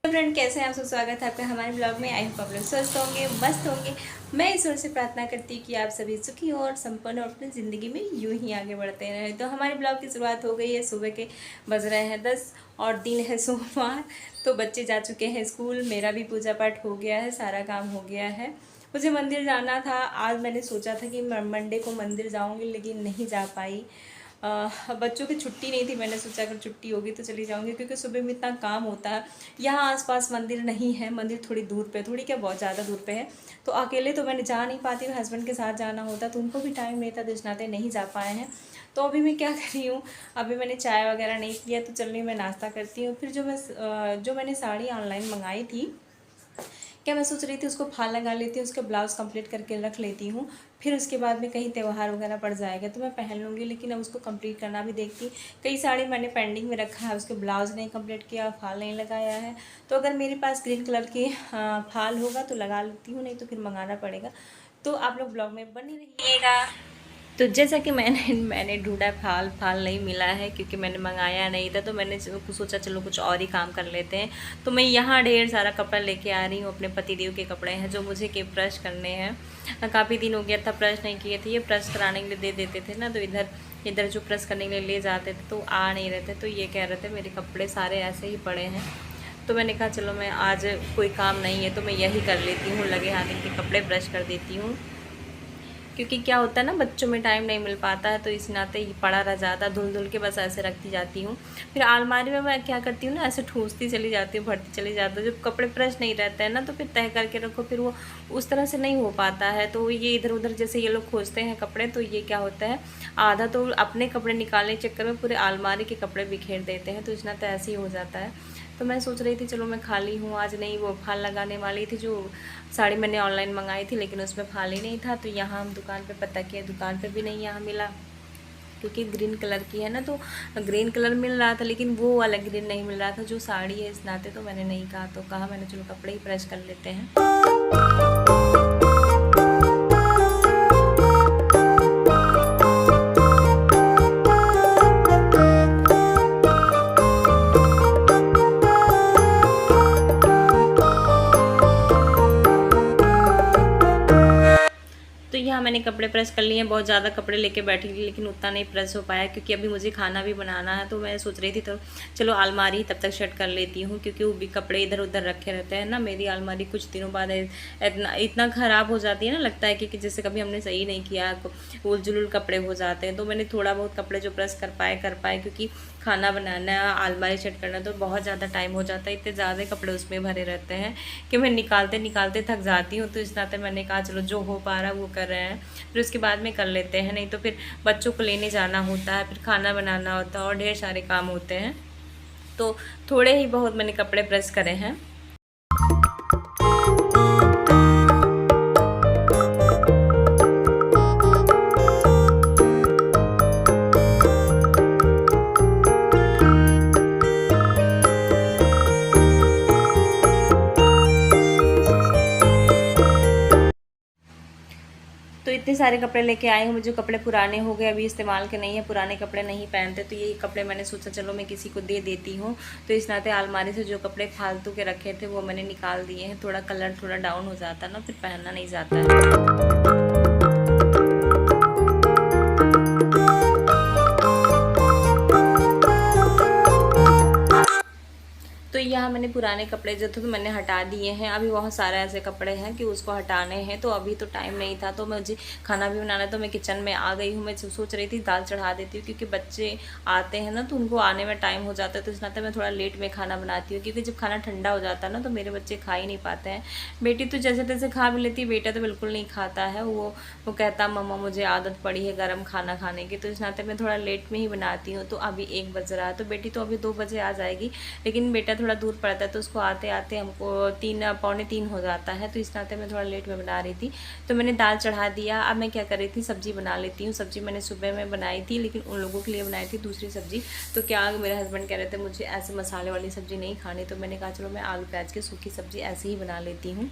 Friend, कैसे हैं आप सब। स्वागत है आपका हमारे ब्लॉग में। आई होप आप लोग स्वस्थ होंगे, मस्त होंगे। मैं ईश्वर से प्रार्थना करती हूँ कि आप सभी सुखी हो और संपन्न और अपनी ज़िंदगी में यूं ही आगे बढ़ते रहें। तो हमारे ब्लॉग की शुरुआत हो गई है। सुबह के बज रहे हैं 10 और दिन है सोमवार। तो बच्चे जा चुके हैं स्कूल, मेरा भी पूजा पाठ हो गया है, सारा काम हो गया है। मुझे मंदिर जाना था आज। मैंने सोचा था कि मंडे को मंदिर जाऊँगी, लेकिन नहीं जा पाई। बच्चों की छुट्टी नहीं थी। मैंने सोचा अगर छुट्टी होगी तो चली जाऊंगी, क्योंकि सुबह में इतना काम होता है। यहाँ आसपास मंदिर नहीं है, मंदिर थोड़ी दूर पे, थोड़ी क्या बहुत ज़्यादा दूर पे है। तो अकेले तो मैंने जा नहीं पाती हूँ, हस्बैंड के साथ जाना होता तो उनको भी टाइम नहीं था, तो इस नाते नहीं जा पाए हैं। तो अभी मैं क्या कर रही हूँ, अभी मैंने चाय वगैरह नहीं किया, तो चलिए मैं नाश्ता करती हूँ। फिर जो मैंने साड़ी ऑनलाइन मंगाई थी, क्या मैं सोच रही थी उसको फाल लगा लेती हूँ, उसके ब्लाउज़ कंप्लीट करके रख लेती हूँ। फिर उसके बाद में कहीं त्यौहार वगैरह पड़ जाएगा तो मैं पहन लूँगी, लेकिन अब उसको कंप्लीट करना भी देखती। कई साड़ी मैंने पेंडिंग में रखा है, उसके ब्लाउज़ नहीं कंप्लीट किया, फाल नहीं लगाया है। तो अगर मेरे पास ग्रीन कलर की फाल होगा तो लगा लेती हूँ, नहीं तो फिर मंगाना पड़ेगा। तो आप लोग ब्लॉग में बने रहिएगा। तो जैसा कि मैंने ढूंढा, फाल नहीं मिला है, क्योंकि मैंने मंगाया नहीं था। तो मैंने सोचा चलो कुछ और ही काम कर लेते हैं। तो मैं यहाँ ढेर सारा कपड़ा लेके आ रही हूँ। अपने पतिदेव के कपड़े हैं जो मुझे के प्रेस करने हैं। काफ़ी दिन हो गया था प्रेस नहीं किए थे। ये प्रेस कराने के लिए दे देते थे ना, तो इधर जो प्रेस करने के लिए ले जाते थे तो आ नहीं रहे थे। तो ये कह रहे थे मेरे कपड़े सारे ऐसे ही पड़े हैं। तो मैंने कहा चलो मैं आज कोई काम नहीं है तो मैं यही कर लेती हूँ, लगे हाथ इनके कपड़े ब्रश कर देती हूँ। क्योंकि क्या होता है ना, बच्चों में टाइम नहीं मिल पाता है, तो इस नाते ये पड़ा रह जाता, धुल के बस ऐसे रखती जाती हूँ। फिर अलमारी में मैं क्या करती हूँ ना, ऐसे ठूसती चली जाती हूँ, भरती चली जाती हूँ। जब कपड़े प्रेस नहीं रहते हैं ना, तो फिर तय करके रखो, फिर वो उस तरह से नहीं हो पाता है। तो ये इधर उधर जैसे ये लोग खोजते हैं कपड़े, तो ये क्या होता है, आधा तो अपने कपड़े निकालने के चक्कर में पूरे अलमारी के कपड़े बिखेर देते हैं। तो इस नाते ऐसे ही हो जाता है। तो मैं सोच रही थी चलो मैं खाली हूँ आज, नहीं वो फाल लगाने वाली थी। जो साड़ी मैंने ऑनलाइन मंगाई थी, लेकिन उसमें फाल ही नहीं था। तो यहाँ हम दुकान पे पता किया, दुकान पे भी नहीं यहाँ मिला, क्योंकि ग्रीन कलर की है ना। तो ग्रीन कलर मिल रहा था, लेकिन वो वाला ग्रीन नहीं मिल रहा था जो साड़ी है, इस नाते तो मैंने नहीं कहा। तो कहा मैंने चलो कपड़े ही प्रेस कर लेते हैं। तो यहाँ मैंने कपड़े प्रेस कर लिए हैं। बहुत ज़्यादा कपड़े लेके बैठी थी, लेकिन उतना नहीं प्रेस हो पाया, क्योंकि अभी मुझे खाना भी बनाना है। तो मैं सोच रही थी तो चलो अलमारी तब तक सेट कर लेती हूँ, क्योंकि वो भी कपड़े इधर उधर रखे रहते हैं ना। मेरी अलमारी कुछ दिनों बाद इतना ख़राब हो जाती है ना, लगता है कि जैसे कभी हमने सही नहीं किया, उल जुलूल कपड़े हो जाते हैं। तो मैंने थोड़ा बहुत कपड़े जो प्रेस कर पाए, क्योंकि खाना बनाना, अलमारी सेट करना तो बहुत ज़्यादा टाइम हो जाता है। इतने ज़्यादा कपड़े उसमें भरे रहते हैं कि मैं निकालते निकालते थक जाती हूँ। तो इस नाते मैंने कहा चलो जो हो पा रहा है वो कर रहे हैं, फिर उसके बाद में कर लेते हैं। नहीं तो फिर बच्चों को लेने जाना होता है, फिर खाना बनाना होता है और ढेर सारे काम होते हैं। तो थोड़े ही बहुत मैंने कपड़े प्रेस करे हैं। तो इतने सारे कपड़े लेके आई हूँ। मुझे कपड़े पुराने हो गए, अभी इस्तेमाल के नहीं है, पुराने कपड़े नहीं पहनते। तो यही कपड़े मैंने सोचा चलो मैं किसी को दे देती हूँ। तो इस नाते अलमारी से जो कपड़े फालतू के रखे थे वो मैंने निकाल दिए हैं। थोड़ा कलर थोड़ा डाउन हो जाता है ना, फिर पहनना नहीं जाता है। तो यहाँ मैंने पुराने कपड़े जो थे तो मैंने हटा दिए हैं। अभी बहुत सारे ऐसे कपड़े हैं कि उसको हटाने हैं, तो अभी तो टाइम नहीं था। तो मुझे खाना भी बनाना, तो मैं किचन में आ गई हूँ। मैं सोच रही थी दाल चढ़ा देती हूँ, क्योंकि बच्चे आते हैं ना तो उनको आने में टाइम हो जाता है। तो इस नाते मैं थोड़ा लेट में खाना बनाती हूँ, क्योंकि जब खाना ठंडा हो जाता है ना तो मेरे बच्चे खा ही नहीं पाते हैं। बेटी तो जैसे तैसे खा भी लेती है, बेटा तो बिल्कुल नहीं खाता है। वो कहता मम्मा मुझे आदत पड़ी है गर्म खाना खाने की। तो इस नाते मैं थोड़ा लेट में ही बनाती हूँ। तो अभी 1 बज रहा है, तो बेटी तो अभी 2 बजे आ जाएगी, लेकिन बेटा थोड़ा दूर पड़ता है, तो उसको आते आते हमको 3 पौने 3 हो जाता है। तो इस नाते मैं थोड़ा लेट में बना रही थी। तो मैंने दाल चढ़ा दिया। अब मैं क्या कर रही थी, सब्जी बना लेती हूँ। सब्जी मैंने सुबह में बनाई थी, लेकिन उन लोगों के लिए बनाई थी दूसरी सब्जी। तो क्या मेरे हस्बैंड कह रहे थे मुझे ऐसे मसाले वाली सब्जी नहीं खानी, तो मैंने कहा चलो मैं आलू प्याज की सूखी सब्जी ऐसे ही बना लेती हूँ।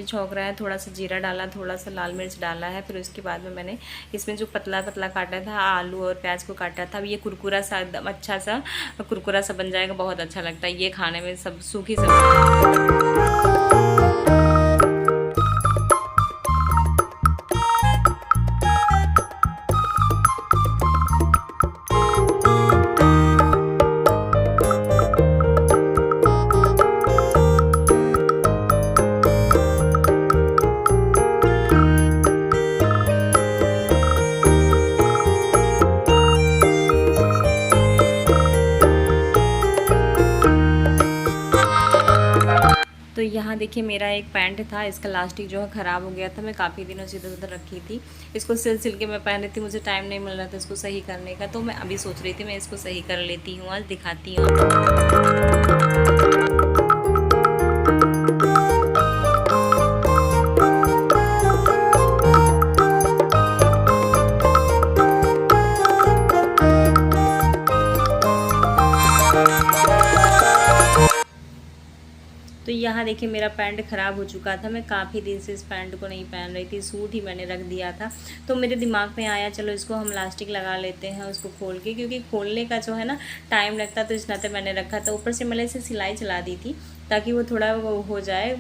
छौंक रहा है, थोड़ा सा जीरा डाला, थोड़ा सा लाल मिर्च डाला है। फिर उसके बाद में मैंने इसमें जो पतला पतला काटा था आलू और प्याज को काटा था। अब ये कुरकुरा सा एकदम अच्छा सा कुरकुरा सा बन जाएगा, बहुत अच्छा लगता है ये खाने में, सब सूखी सब्जी। तो यहाँ देखिए मेरा एक पैंट था, इसका लास्टिक जो है ख़राब हो गया था। मैं काफ़ी दिनों से इधर उधर रखी थी, इसको सिल के मैं पहन रही थी, मुझे टाइम नहीं मिल रहा था इसको सही करने का। तो मैं अभी सोच रही थी मैं इसको सही कर लेती हूँ, आज दिखाती हूँ। तो यहाँ देखिए मेरा पैंट ख़राब हो चुका था, मैं काफ़ी दिन से इस पैंट को नहीं पहन रही थी, सूट ही मैंने रख दिया था। तो मेरे दिमाग में आया चलो इसको हम इलास्टिक लगा लेते हैं उसको खोल के, क्योंकि खोलने का जो है ना टाइम लगता, तो इस नाते मैंने रखा था। ऊपर से मैंने इसे सिलाई चला दी थी ताकि वो थोड़ा वो हो जाए,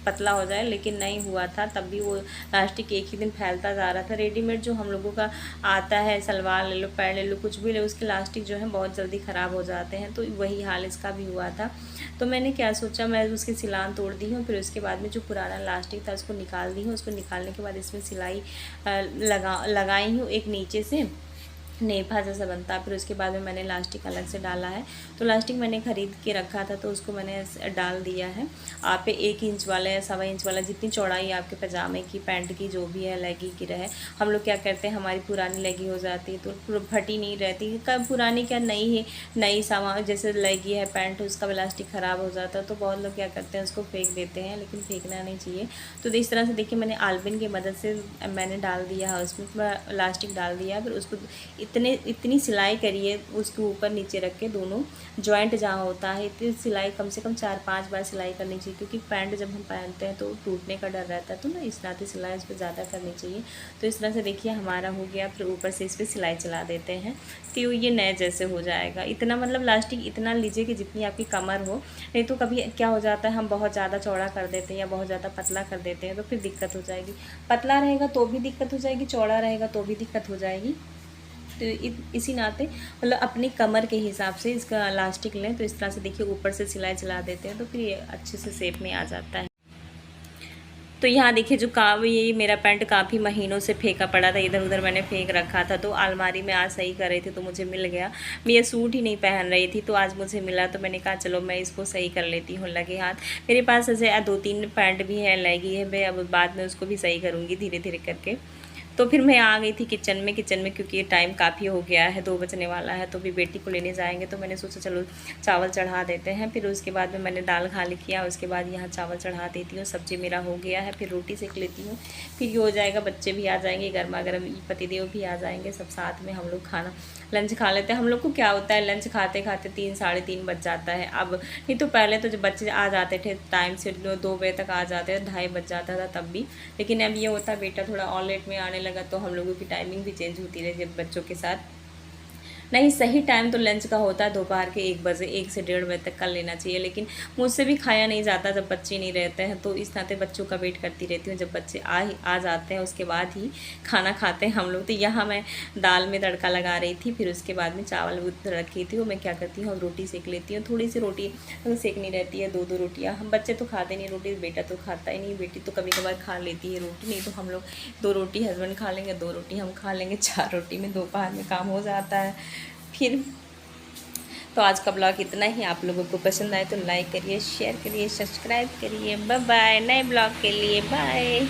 पतला हो जाए, लेकिन नहीं हुआ था। तब भी वो इलास्टिक एक ही दिन फैलता जा रहा था। रेडीमेड जो हम लोगों का आता है, सलवार ले लो, पैंट ले लो, कुछ भी ले, उसके इलास्टिक जो है बहुत जल्दी ख़राब हो जाते हैं। तो वही हाल इसका भी हुआ था। तो मैंने क्या सोचा, मैं उसकी सिलान तोड़ दी हूँ, फिर उसके बाद में जो पुराना इलास्टिक था उसको निकाल दी हूँ। उसको निकालने के बाद इसमें सिलाई लगाई हूँ एक नीचे से, नेफा जैसा बनता है। फिर उसके बाद में मैंने इलास्टिक अलग से डाला है। तो इलास्टिक मैंने ख़रीद के रखा था, तो उसको मैंने डाल दिया है। आप 1 इंच वाला या 1.25 इंच वाला, जितनी चौड़ाई आपके पजामे की, पैंट की जो भी है, लेगी की रहे। हम लोग क्या करते हैं, हमारी पुरानी लेगी हो जाती है तो फटी नहीं रहती, कब पुरानी क्या नई है, नई सामान जैसे लेगी है पैंट, उसका इलास्टिक ख़राब हो जाता है। तो बहुत लोग क्या करते हैं उसको फेंक देते हैं, लेकिन फेंकना नहीं चाहिए। तो इस तरह से देखिए मैंने आलपिन की मदद से मैंने डाल दिया है, उसमें इलास्टिक डाल दिया। फिर उसको इतनी सिलाई करिए उसके ऊपर नीचे रख के, दोनों जॉइंट जहाँ होता है इतनी सिलाई, कम से कम 4-5 बार सिलाई करनी चाहिए, क्योंकि पैंट जब हम पहनते हैं तो टूटने का डर रहता है। तो ना इस नाते सिलाई इस पर ज़्यादा करनी चाहिए। तो इस तरह से देखिए हमारा हो गया। फिर ऊपर से इस पर सिलाई चला देते हैं तो ये नए जैसे हो जाएगा। इतना मतलब इलास्टिक इतना लीजिए कि जितनी आपकी कमर हो, नहीं तो कभी क्या हो जाता है हम बहुत ज़्यादा चौड़ा कर देते हैं या बहुत ज़्यादा पतला कर देते हैं, तो फिर दिक्कत हो जाएगी। पतला रहेगा तो भी दिक्कत हो जाएगी, चौड़ा रहेगा तो भी दिक्कत हो जाएगी। तो इसी नाते मतलब अपनी कमर के हिसाब से इसका इलास्टिक लें। तो इस तरह से देखिए ऊपर से सिलाई चला देते हैं, तो फिर ये अच्छे से शेप में आ जाता है। तो यहाँ देखिए जो ये मेरा पैंट काफ़ी महीनों से फेंका पड़ा था, इधर उधर मैंने फेंक रखा था। तो अलमारी में आज सही कर रही थी तो मुझे मिल गया। मैं ये सूट ही नहीं पहन रही थी, तो आज मुझे मिला, तो मैंने कहा चलो मैं इसको सही कर लेती हूँ लगे हाथ। मेरे पास ऐसे 2-3 पैंट भी है, लेगी है, मैं अब बाद में उसको भी सही करूँगी धीरे धीरे करके। तो फिर मैं आ गई थी किचन में क्योंकि टाइम काफ़ी हो गया है, 2 बजने वाला है। तो भी बेटी को लेने जाएंगे, तो मैंने सोचा चलो चावल चढ़ा देते हैं। फिर उसके बाद में मैंने दाल खाली किया, उसके बाद यहाँ चावल चढ़ा देती हूँ। सब्जी मेरा हो गया है, फिर रोटी सेक लेती हूँ, फिर ये हो जाएगा। बच्चे भी आ जाएंगे, गर्मा गर्म पतिदेव भी आ जाएंगे, सब साथ में हम लोग खाना लंच खा लेते हैं। हम लोग को क्या होता है, लंच खाते खाते 3-3:30 बज जाता है। अब नहीं तो पहले तो जब बच्चे आ जाते थे टाइम से 2 बजे तक आ जाते थे, 2:30 बज जाता था तब भी। लेकिन अब ये होता है बेटा थोड़ा और लेट में आने लगा, तो हम लोगों की टाइमिंग भी चेंज होती रही बच्चों के साथ। नहीं, सही टाइम तो लंच का होता है दोपहर के 1 बजे, 1 से 1:30 बजे तक कर लेना चाहिए। लेकिन मुझसे भी खाया नहीं जाता जब बच्चे नहीं रहते हैं, तो इस नाते बच्चों का वेट करती रहती हूँ। जब बच्चे आ जाते हैं उसके बाद ही खाना खाते हैं हम लोग। तो यहाँ मैं दाल में तड़का लगा रही थी, फिर उसके बाद में चावल रखी थी, वो मैं क्या करती हूँ रोटी सेक लेती हूँ। थोड़ी सी रोटी सेकनी रहती है, 2-2 रोटियाँ। हम बच्चे तो खाते नहीं रोटी, बेटा तो खाता ही नहीं, बेटी तो कभी कभार खा लेती है रोटी। नहीं तो हम लोग 2 रोटी हस्बैंड खा लेंगे, 2 रोटी हम खा लेंगे, 4 रोटी में दोपहर में काम हो जाता है। फिर तो आज का ब्लॉग इतना ही। आप लोगों को पसंद आए तो लाइक करिए, शेयर करिए, सब्सक्राइब करिए। Bye bye. नए ब्लॉग के लिए बाय।